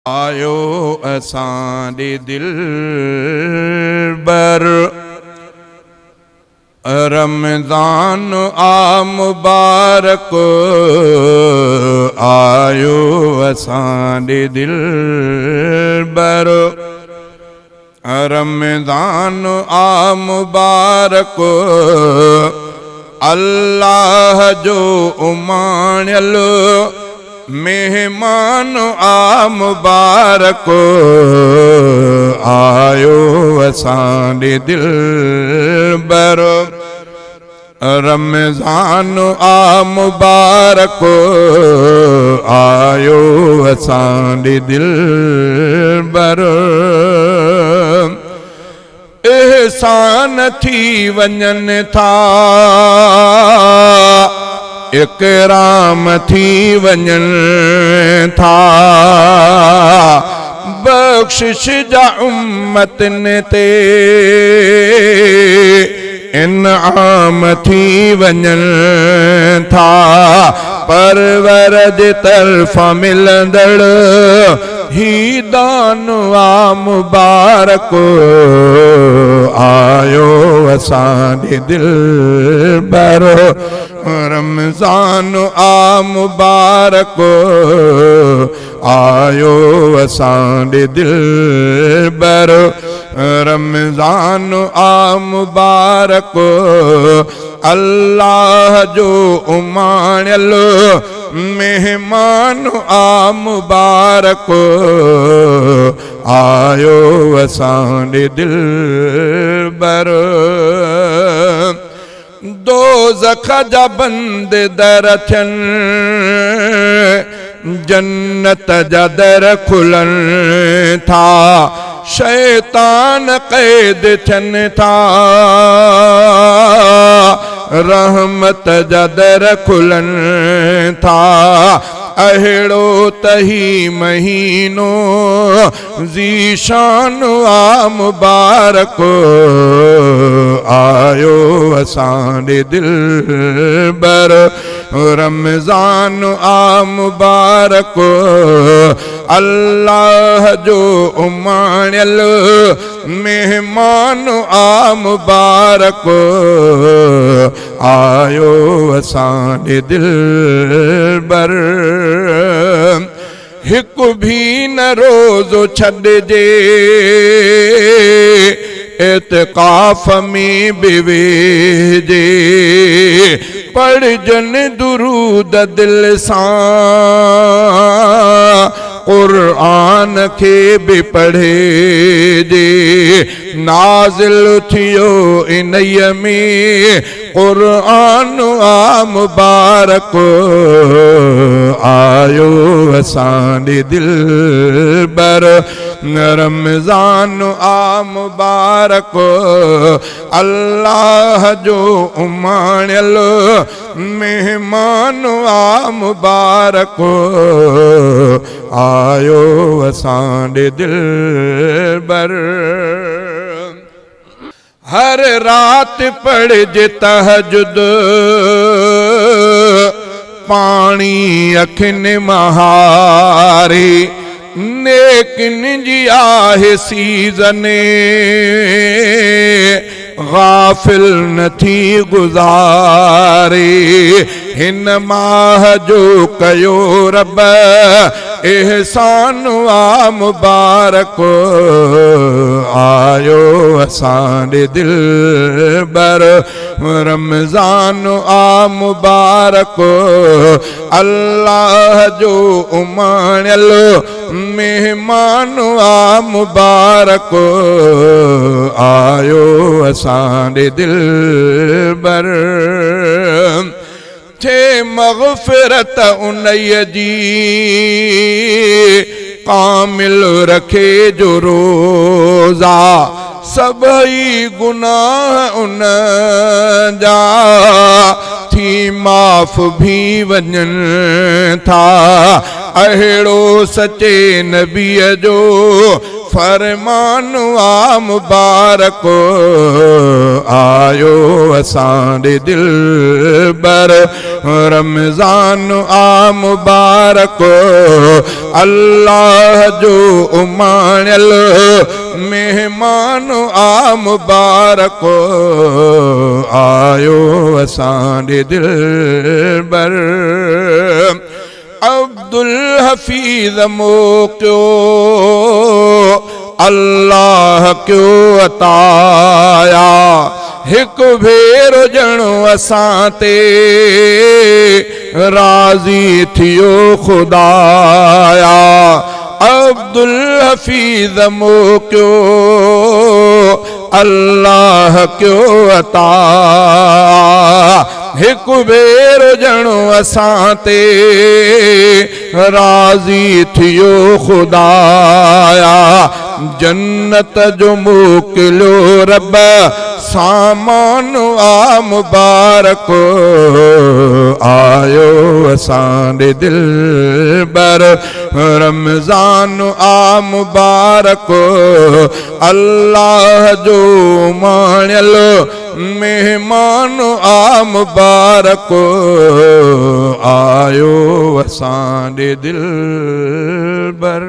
आयो असांजे दिलबर रमज़ान आ मुबारक आयो असांजे दिलबर रमज़ान आ मुबारक अल्लाह जो उमाणियल मेहमान आ मुबारक आयो असांजे दिलबर रमज़ान आ मुबारक आयो असांजे दिलबर एहसान थी वञनि था इकराम थी वञनि था बख्शिश जा उम्मतन ते इनाम थी वञनि था परवर जे तरफ़ां मिलंदड़ ही दान आ मुबारक आयो असांजे दिलबर रमज़ान आ मुबारक आयो असांजे दिलबर रमज़ान आ मुबारक अल्लाह जो उमाणियल मेहमान आ मुबारक आयो असांजे दिलबर दोज़ख जा बंद दर थियनि जन्नत जा दर खुलनि था शैतान क़ैद थियनि था रहमत जा दर खुलनि था अहिड़ो तही महीनो ज़ीशान आ मुबारक आयो असांजे दिलबर रमज़ान आ मुबारक अल्लाह जो उमाणियल मेहमान आ मुबारक आयो असांजे दिलबर हिक भी न रोज़ो छॾिजे एतिकाफ़ में भी वेजे पढ़जनि दुरूद दिल सां क़ुरान खे भी पढ़े जे नाज़िल थियो इन्हीअ में क़ुरान आ मुबारक आयो असांजे दिलबर रमज़ान आ मुबारक अल्लाह जो उमाणियल मेहमान आ मुबारक आयो असांजे दिलबर हर रात पढ़जे तहजुद पानी अखिन महारे नेकिन जी आहे सीज़ने गाफिल न थी गुज़ारे हिन माह जो कयो रब एहसान आ मुबारक आयो असांजे दिलबर रमज़ान आ मुबारक अल्लाह जो उमाणियल मेहमान आ मुबारक आयो असांजे दिलबर थे मग़फ़िरत उन्हीअ जी कामिल रखे जो रोज़ा सबई गुनाह उन जा थी माफ़ भी वञनि था अहिड़ो सचे नबीअ जो फरमान आ मुबारक आयो असांजे दिल बर रमज़ान आ मुबारक अल्लाह जो उमाणियल मेहमान आ मुबारक आयो असांजे दिल बर अब्दुल हफीज़ मोकियो अल्लाह क्यों अताया हिक भेरो ॼणो असां ते राज़ी थियो खुदाया अब्दुल हफीज़ मोकियो अल्लाह क्यों अता हिक भेरो ॼणो असां ते राज़ी थियो खुदाया जन्नत जो मोकिलियो रब सामान आ मुबारक आयो असांजे दिल बर रमज़ान आ मुबारक अल्लाह जो माणियल मेहमान आ मुबारक आयो असांजे दिल बर।